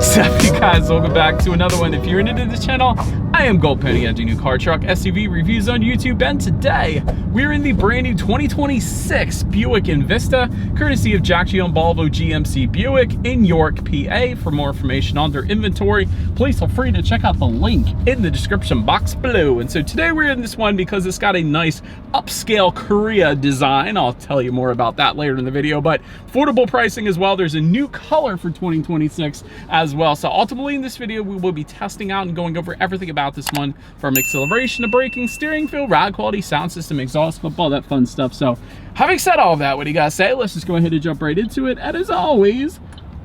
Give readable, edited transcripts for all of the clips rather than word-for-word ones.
What's up, you guys? Welcome back to another one. If you're new to this channel, I am Gold Penny. I do new car, truck, SUV reviews on YouTube, and today we're in the brand new 2026 Buick Envista, courtesy of Jack G on Volvo GMC Buick in York, PA. For more information on their inventory, please feel free to check out the link in the description box below. And so today we're in this one because it's got a nice upscale Korea design. I'll tell you more about that later in the video, but affordable pricing as well. There's a new color for 2026 as well. So ultimately in this video, we will be testing out and going over everything about this one, from acceleration to braking, steering feel, ride quality, sound system, exhaust clip, all that fun stuff. So having said all of that, what do you guys say? Let's just go ahead and jump right into it. And as always,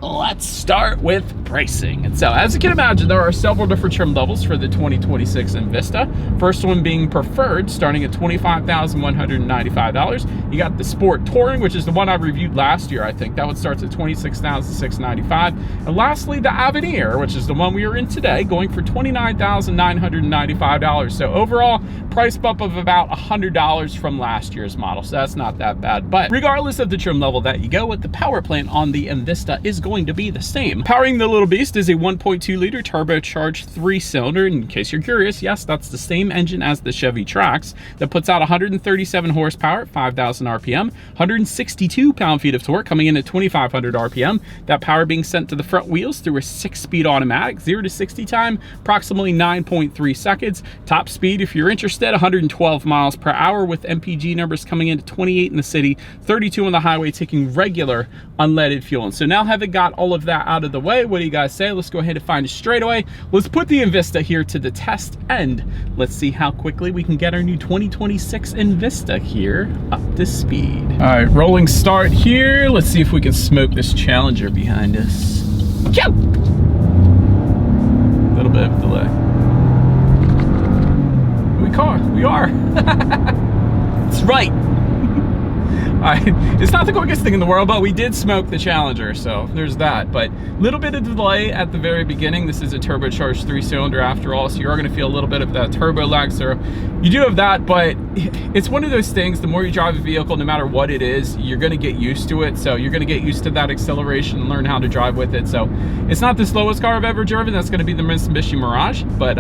let's start with pricing. And so as you can imagine, there are several different trim levels for the 2026 Envista. First one being preferred, starting at $25,195. You got the Sport Touring, which is the one I reviewed last year, I think. That one starts at $26,695. And lastly, the Avenir, which is the one we are in today, going for $29,995. So overall, price bump of about $100 from last year's model. So that's not that bad. But regardless of the trim level that you go with, the power plant on the Envista is going to be the same. Powering the little beast is a 1.2 liter turbocharged 3-cylinder. In case you're curious, yes, that's the same engine as the Chevy Trax that puts out 137 horsepower at 5,000 RPM, 162 pound-feet of torque coming in at 2,500 RPM. That power being sent to the front wheels through a 6-speed automatic. 0 to 60 time, approximately 9.3 seconds. Top speed, if you're interested, 112 miles per hour, with MPG numbers coming in at 28 in the city, 32 on the highway, taking regular unleaded fuel. And so now having got all of that out of the way, what do you guys say? Let's go ahead and find a straightaway. Let's put the Envista here to the test, and let's see how quickly we can get our new 2026 Envista here up to speed. All right, rolling start here. Let's see if we can smoke this Challenger behind us. Go! A little bit of delay. We are. That's right. It's not the quickest thing in the world, but we did smoke the Challenger, so there's that. But a little bit of delay at the very beginning. This is a turbocharged 3-cylinder after all, so you are going to feel a little bit of that turbo lag. So you do have that, but it's one of those things, the more you drive a vehicle, no matter what it is, you're going to get used to it. So you're going to get used to that acceleration and learn how to drive with it. So it's not the slowest car I've ever driven. That's going to be the Mitsubishi Mirage, but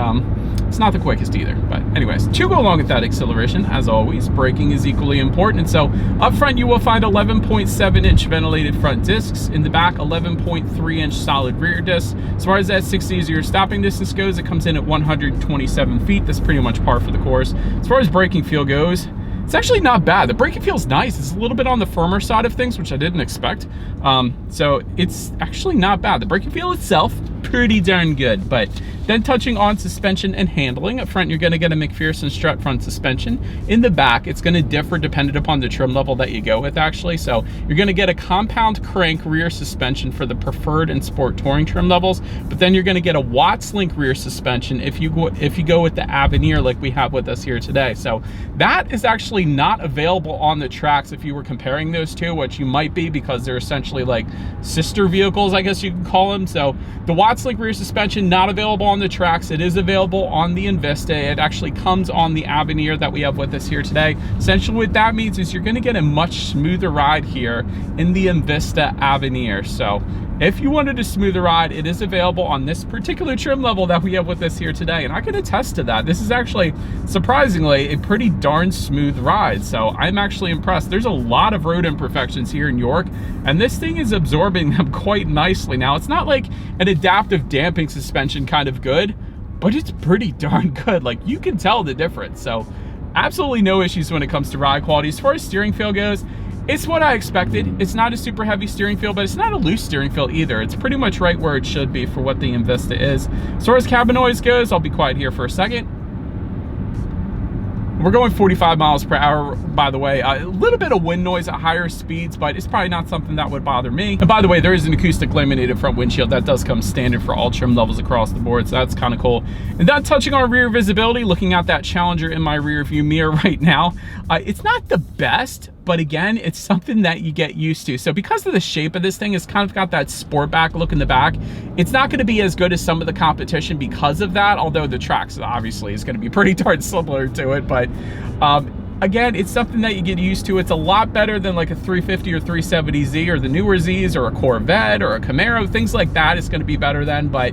it's not the quickest either. But anyways, to go along with that acceleration, as always, braking is equally important. And so up front, you will find 11.7-inch ventilated front discs. In the back, 11.3-inch solid rear discs. As far as that 6-0 stopping distance goes, it comes in at 127 feet. That's pretty much par for the course. As far as braking feel goes, it's actually not bad. The braking feels nice. It's a little bit on the firmer side of things, which I didn't expect. So it's actually not bad. The braking feel itself, pretty darn good. But then touching on suspension and handling, up front, you're going to get a McPherson strut front suspension. In the back, it's going to differ dependent upon the trim level that you go with, actually. So you're going to get a compound crank rear suspension for the preferred and sport touring trim levels, but then you're going to get a Watts Link rear suspension if you go with the Avenir like we have with us here today. So that is actually not available on the Trax if you were comparing those two, which you might be, because they're essentially like sister vehicles, I guess you could call them. So the Watts Link rear suspension, not available on the Trax. It is available on the Envista. It actually comes on the Avenir that we have with us here today. Essentially what that means is you're going to get a much smoother ride here in the Envista Avenir. So if you wanted a smoother ride, it is available on this particular trim level that we have with us here today. And I can attest to that. This is actually, surprisingly, a pretty darn smooth ride. So I'm actually impressed. There's a lot of road imperfections here in York, and this thing is absorbing them quite nicely. Now, it's not like an adaptive damping suspension kind of good, but it's pretty darn good. Like, you can tell the difference. So absolutely no issues when it comes to ride quality. As far as steering feel goes, it's what I expected. It's not a super heavy steering feel, but it's not a loose steering feel either. It's pretty much right where it should be for what the Envista is. As far as cabin noise goes, I'll be quiet here for a second. We're going 45 miles per hour, by the way. A little bit of wind noise at higher speeds, but it's probably not something that would bother me. And by the way, there is an acoustic laminated front windshield that does come standard for all trim levels across the board, so that's kind of cool. And then touching on rear visibility, looking at that Challenger in my rear view mirror right now, it's not the best, but again, it's something that you get used to. So because of the shape of this thing, it's kind of got that sportback look in the back. It's not going to be as good as some of the competition because of that, although the Trax obviously is going to be pretty darn similar to it. But again, it's something that you get used to. It's a lot better than like a 350 or 370Z or the newer Zs or a Corvette or a Camaro. Things like that is going to be better than, but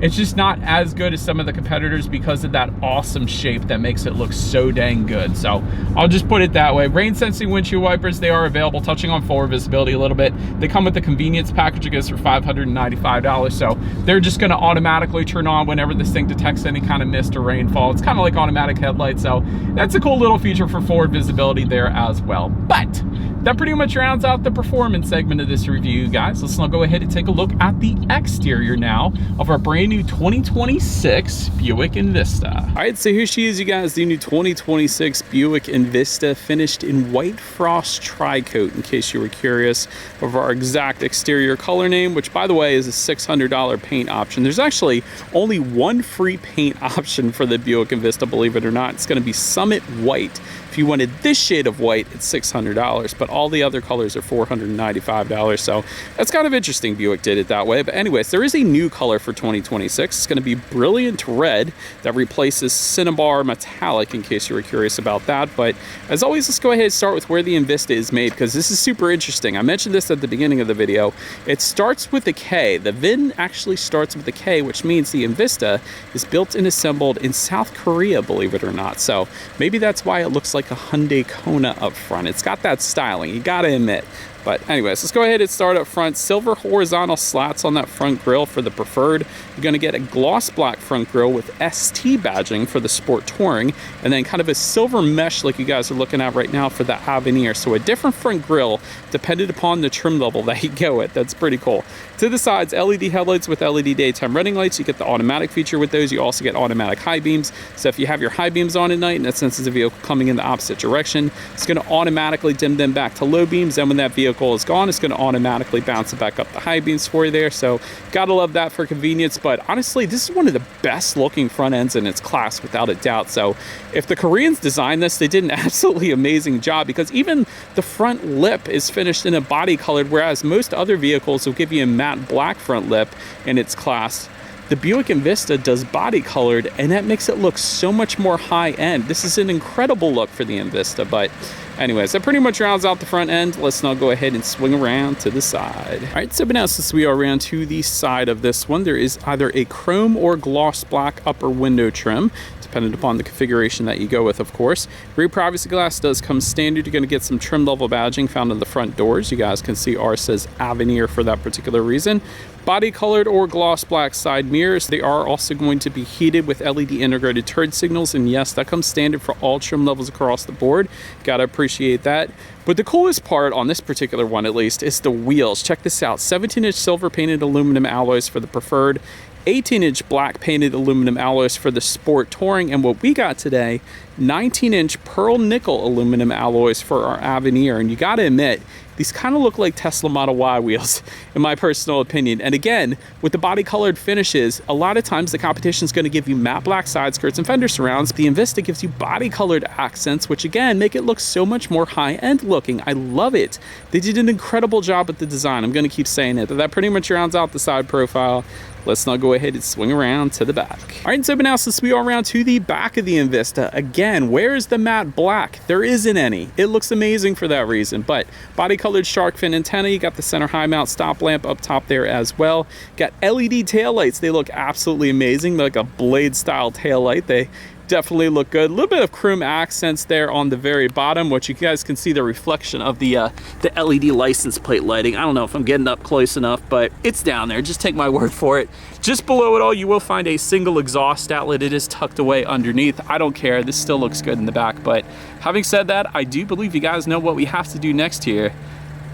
it's just not as good as some of the competitors because of that awesome shape that makes it look so dang good. So I'll just put it that way. Rain sensing windshield wipers, they are available, touching on forward visibility a little bit. They come with the convenience package. It goes for $595. So they're just gonna automatically turn on whenever this thing detects any kind of mist or rainfall. It's kind of like automatic headlights. So that's a cool little feature for forward visibility there as well. But that pretty much rounds out the performance segment of this review, guys. Let's now go ahead and take a look at the exterior now of our brand new 2026 Buick Envista. All right, so here she is, you guys, the new 2026 Buick Envista, finished in white frost tri-coat, in case you were curious of our exact exterior color name, which by the way is a $600 paint option. There's actually only one free paint option for the Buick Envista, believe it or not. It's gonna be Summit White. If you wanted this shade of white, it's $600, but all the other colors are $495. So that's kind of interesting. Buick did it that way. But anyways, there is a new color for 2026. It's going to be Brilliant Red that replaces Cinnabar Metallic, in case you were curious about that. But as always, let's go ahead and start with where the Envista is made, because this is super interesting. I mentioned this at the beginning of the video. It starts with a K. The VIN actually starts with a K, which means the Envista is built and assembled in South Korea, believe it or not. So maybe that's why it looks like a Hyundai Kona up front. It's got that styling, you gotta admit. But anyways, let's go ahead and start up front. Silver horizontal slats on that front grille for the Preferred. You're gonna get a gloss black front grille with ST badging for the Sport Touring, and then kind of a silver mesh like you guys are looking at right now for the Avenir. So a different front grille depended upon the trim level that you go with. That's pretty cool. To the sides, LED headlights with LED daytime running lights. You get the automatic feature with those. You also get automatic high beams. So if you have your high beams on at night, and that senses a vehicle coming in the opposite direction, it's gonna automatically dim them back to low beams. And when that vehicle is gone, it's going to automatically bounce it back up the high beams for you there. So gotta love that for convenience. But honestly, this is one of the best looking front ends in its class, without a doubt. So if the Koreans designed this, they did an absolutely amazing job, because even the front lip is finished in a body colored, whereas most other vehicles will give you a matte black front lip in its class. The Buick Envista does body colored, and that makes it look so much more high end. This is an incredible look for the Envista. But anyways, that pretty much rounds out the front end. Let's now go ahead and swing around to the side. All right, so now since we are around to the side of this one, there is either a chrome or gloss black upper window trim, depending upon the configuration that you go with, of course. Rear privacy glass does come standard. You're going to get some trim level badging found on the front doors. You guys can see ours says Avenir for that particular reason. Body colored or gloss black side mirrors. They are also going to be heated with LED integrated turn signals, and yes, that comes standard for all trim levels across the board. Gotta appreciate that. But the coolest part on this particular one, at least, is the wheels. Check this out. 17-inch silver painted aluminum alloys for the Preferred, 18-inch black painted aluminum alloys for the Sport Touring, and what we got today, 19-inch pearl nickel aluminum alloys for our Avenir. And you gotta admit, these kind of look like Tesla Model Y wheels, in my personal opinion. And again, with the body colored finishes, a lot of times the competition is going to give you matte black side skirts and fender surrounds. The Envista gives you body colored accents, which again, make it look so much more high end looking. I love it. They did an incredible job with the design. I'm going to keep saying it, but that pretty much rounds out the side profile. Let's now go ahead and swing around to the back. All right, so now since we are around to the back of the Envista, again, where is the matte black? There isn't any. It looks amazing for that reason, but body colored shark fin antenna. You got the center high mount stop lamp up top there as well. Got LED taillights. They look absolutely amazing. They're like a blade style taillight. They definitely look good. A little bit of chrome accents there on the very bottom, which you guys can see the reflection of the LED license plate lighting. I don't know if I'm getting up close enough, but it's down there. Just take my word for it. Just below it all, you will find a single exhaust outlet. It is tucked away underneath. I don't care. This still looks good in the back. But having said that, I do believe you guys know what we have to do next here.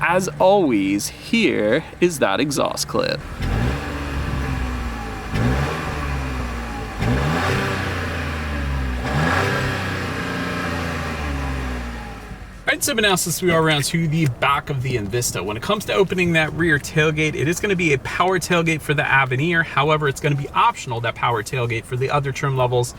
As always, here is that exhaust clip. So now since we are around to the back of the Envista, when it comes to opening that rear tailgate, it is going to be a power tailgate for the Avenir. However, it's going to be optional, that power tailgate for the other trim levels.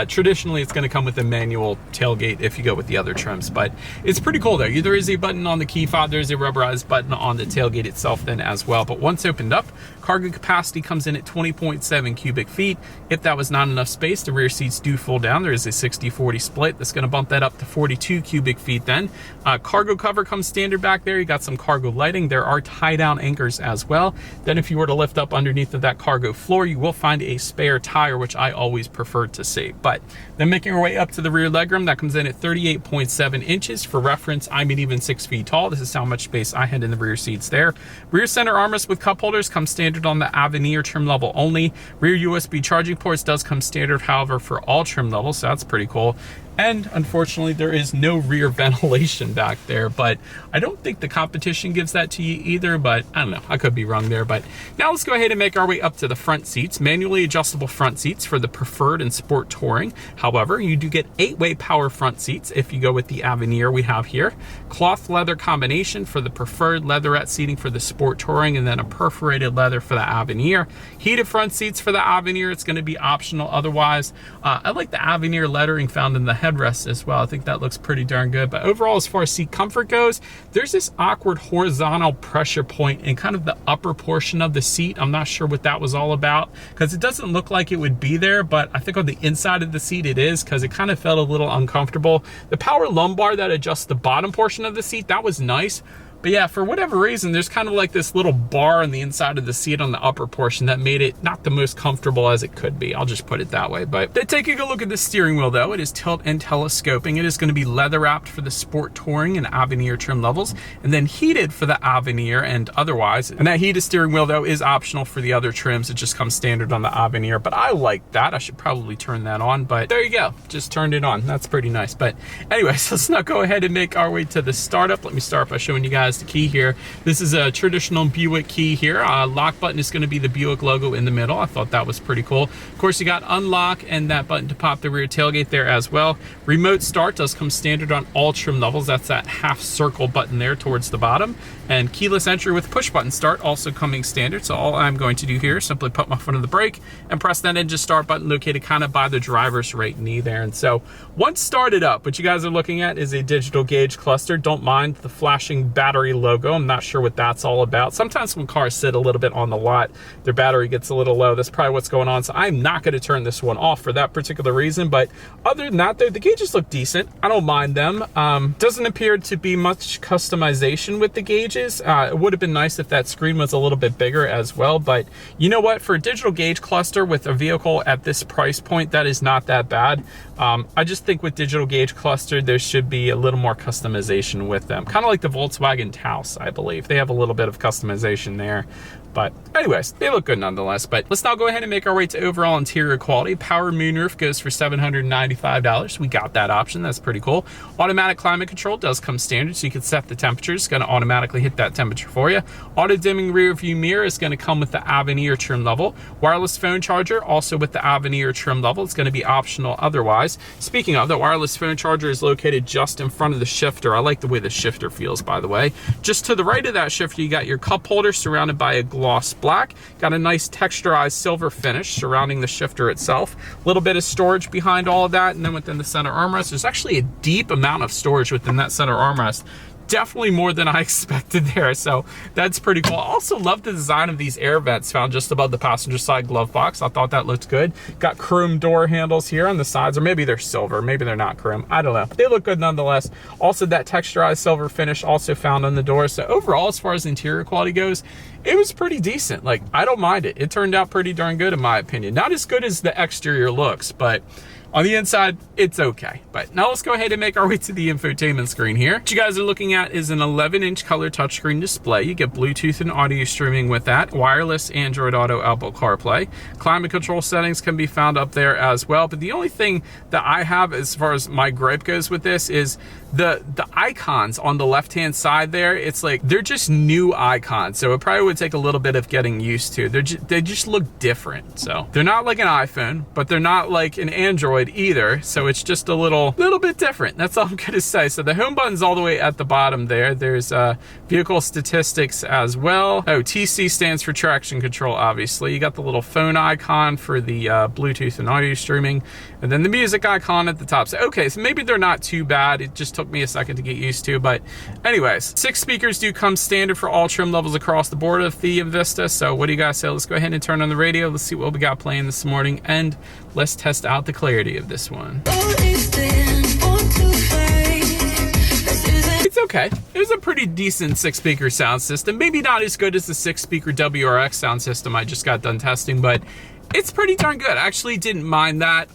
Traditionally, it's going to come with a manual tailgate if you go with the other trims, but it's pretty cool though. There is a button on the key fob, there's a rubberized button on the tailgate itself then as well. But once opened up, cargo capacity comes in at 20.7 cubic feet. If that was not enough space, the rear seats do fold down. There is a 60-40 split that's going to bump that up to 42 cubic feet then. Cargo cover comes standard back there. You got some cargo lighting. There are tie-down anchors as well. Then if you were to lift up underneath of that cargo floor, you will find a spare tire, which I always prefer to see. But then making our way up to the rear legroom, that comes in at 38.7 inches. For reference, I'm an even 6 feet tall. This is how much space I had in the rear seats there. Rear center armrest with cup holders comes standard on the Avenir trim level only. Rear USB charging ports does come standard, however, for all trim levels, so that's pretty cool. And unfortunately, there is no rear ventilation back there, but I don't think the competition gives that to you either, but I don't know, I could be wrong there. But now let's go ahead and make our way up to the front seats. Manually adjustable front seats for the Preferred and Sport Touring. However, you do get 8-way power front seats if you go with the Avenir we have here. Cloth leather combination for the Preferred, leatherette seating for the Sport Touring, and then a perforated leather for the Avenir. Heated front seats for the Avenir, it's going to be optional otherwise. I like the Avenir lettering found in the headrest as well. I think that looks pretty darn good. But overall, as far as seat comfort goes, there's this awkward horizontal pressure point in kind of the upper portion of the seat. I'm not sure what that was all about because it doesn't look like it would be there, but I think on the inside of the seat it is, because it kind of felt a little uncomfortable. The power lumbar that adjusts the bottom portion of the seat, that was nice. But yeah, for whatever reason, there's kind of like this little bar on the inside of the seat on the upper portion that made it not the most comfortable as it could be. I'll just put it that way. But taking a look at the steering wheel though, it is tilt and telescoping. It is going to be leather wrapped for the Sport Touring and Avenir trim levels, and then heated for the Avenir and otherwise. And that heated steering wheel though is optional for the other trims. It just comes standard on the Avenir, but I like that. I should probably turn that on, but there you go. Just turned it on. That's pretty nice. But anyways, let's now go ahead and make our way to the startup. Let me start by showing you guys the key here. This is a traditional Buick key here. Lock button is going to be the Buick logo in the middle. I thought that was pretty cool. Of course, you got unlock and that button to pop the rear tailgate there as well. Remote start does come standard on all trim levels. That's that half circle button there towards the bottom. And keyless entry with push button start also coming standard. So all I'm going to do here is simply put my foot on the brake and press that engine start button located kind of by the driver's right knee there. And so once started up, what you guys are looking at is a digital gauge cluster. Don't mind the flashing battery logo. I'm not sure what that's all about. Sometimes when cars sit a little bit on the lot, their battery gets a little low. That's probably what's going on. So I'm not going to turn this one off for that particular reason. But other than that, the gauges look decent. I don't mind them. Doesn't appear to be much customization with the gauges. It would have been nice if that screen was a little bit bigger as well. But you know what? For a digital gauge cluster with a vehicle at this price point, that is not that bad. I just think with digital gauge cluster, there should be a little more customization with them. Kind of like the Volkswagen Taos, I believe. They have a little bit of customization there. But anyways, they look good nonetheless. But let's now go ahead and make our way to overall interior quality. Power moonroof goes for $795. We got that option. That's pretty cool. Automatic climate control does come standard, so you can set the temperature. It's going to automatically hit that temperature for you. Auto dimming rear view mirror is going to come with the Avenir trim level. Wireless phone charger also with the Avenir trim level. It's going to be optional otherwise. Speaking of, the wireless phone charger is located just in front of the shifter. I like the way the shifter feels, by the way. Just to the right of that shifter, you got your cup holder surrounded by a gloss black. Got a nice texturized silver finish surrounding the shifter itself. A little bit of storage behind all of that, and then within the center armrest, there's actually a deep amount of storage within that center armrest. Definitely more than I expected there, so that's pretty cool. I also love the design of these air vents found just above the passenger side glove box. I thought that looked good. Got chrome door handles here on the sides, or maybe they're silver, maybe they're not chrome, I don't know. They look good nonetheless. Also, that texturized silver finish also found on the door. So overall, as far as interior quality goes, it was pretty decent. Like, I don't mind it. It turned out pretty darn good in my opinion. Not as good as the exterior looks, but on the inside, it's okay. But now let's go ahead and make our way to the infotainment screen here. What you guys are looking at is an 11-inch color touchscreen display. You get Bluetooth and audio streaming with that. Wireless Android Auto, Apple CarPlay. Climate control settings can be found up there as well. But the only thing that I have as far as my gripe goes with this is the icons on the left-hand side there. It's like, they're just new icons. So it probably would take a little bit of getting used to. They just look different. So they're not like an iPhone, but they're not like an Android Android either, so it's just a little bit different. That's all I'm gonna say. So the home button's all the way at the bottom there. There's vehicle statistics as well. Oh, TC stands for traction control, obviously. You got the little phone icon for the Bluetooth and audio streaming, and then the music icon at the top. So okay, so maybe they're not too bad. It just took me a second to get used to, but anyways, 6 speakers do come standard for all trim levels across the board of the Envista. So what do you guys say? Let's go ahead and turn on the radio. Let's see what we got playing this morning, and let's test out the clarity of this one. It's okay. It was a pretty decent 6-speaker sound system. Maybe not as good as the 6-speaker WRX sound system I just got done testing, but it's pretty darn good. I actually didn't mind that.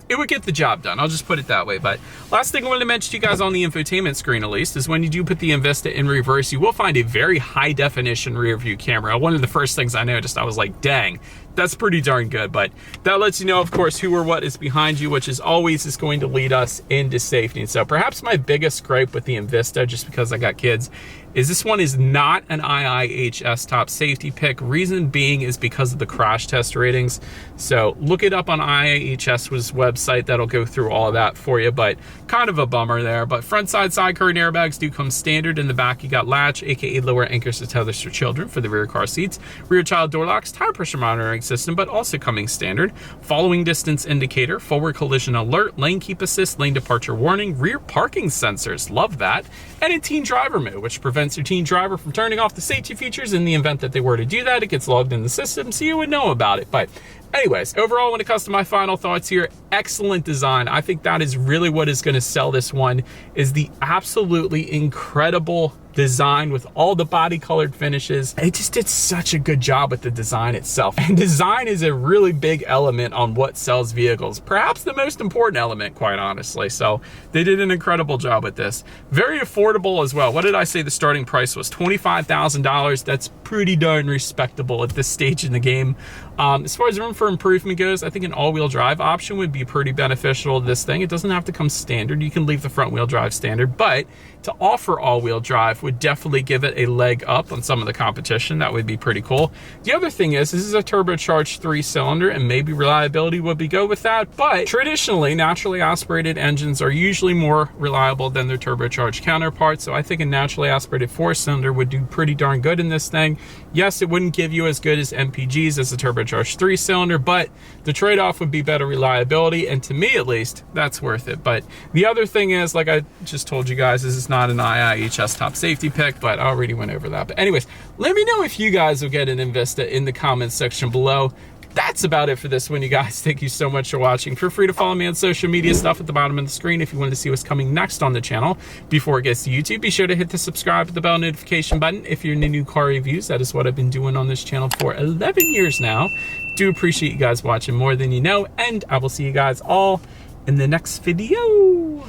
It would get the job done. I'll just put it that way. But last thing I wanted to mention to you guys on the infotainment screen, at least, is when you do put the Envista in reverse, you will find a very high definition rear view camera. One of the first things I noticed, I was like, dang, that's pretty darn good. But that lets you know, of course, who or what is behind you, which is always is going to lead us into safety. And so perhaps my biggest gripe with the Envista, just because I got kids, is this one is not an IIHS top safety pick. Reason being is because of the crash test ratings. So look it up on IIHS's website. That'll go through all of that for you, but kind of a bummer there. But front side curtain airbags do come standard. In the back, you got latch, aka lower anchors to tethers for children for the rear car seats, rear child door locks, tire pressure monitoring system, but also coming standard, following distance indicator, forward collision alert, lane keep assist, lane departure warning, rear parking sensors, love that, and a teen driver mode, which prevents your teen driver from turning off the safety features. In the event that they were to do that, it gets logged in the system, so you would know about it. But anyways, overall, when it comes to my final thoughts here, excellent design. I think that is really what is going to sell this one, is the absolutely incredible design with all the body colored finishes. It just did such a good job with the design itself. And design is a really big element on what sells vehicles. Perhaps the most important element, quite honestly. So they did an incredible job with this. Very affordable as well. What did I say the starting price was? $25,000. That's pretty darn respectable at this stage in the game. As far as room for improvement goes, I think an all-wheel drive option would be pretty beneficial to this thing. It doesn't have to come standard. You can leave the front wheel drive standard, but to offer all-wheel drive would definitely give it a leg up on some of the competition. That would be pretty cool. The other thing is, this is a turbocharged 3-cylinder, and maybe reliability would be good with that, but traditionally, naturally aspirated engines are usually more reliable than their turbocharged counterparts, so I think a naturally aspirated 4-cylinder would do pretty darn good in this thing. Yes, it wouldn't give you as good as MPGs as a turbocharged 3-cylinder, but the trade-off would be better reliability, and to me at least, that's worth it. But the other thing is, like I just told you guys, is it's not an IIHS top safety pick, but I already went over that. But anyways, let me know if you guys will get an Envista in the comments section below. That's about it for this one, you guys. Thank you so much for watching. Feel free to follow me on social media stuff at the bottom of the screen if you want to see what's coming next on the channel. Before it gets to YouTube, be sure to hit the subscribe with the bell notification button if you're into new car reviews. That is what I've been doing on this channel for 11 years now. Do appreciate you guys watching more than you know, and I will see you guys all in the next video.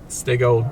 Stay gold.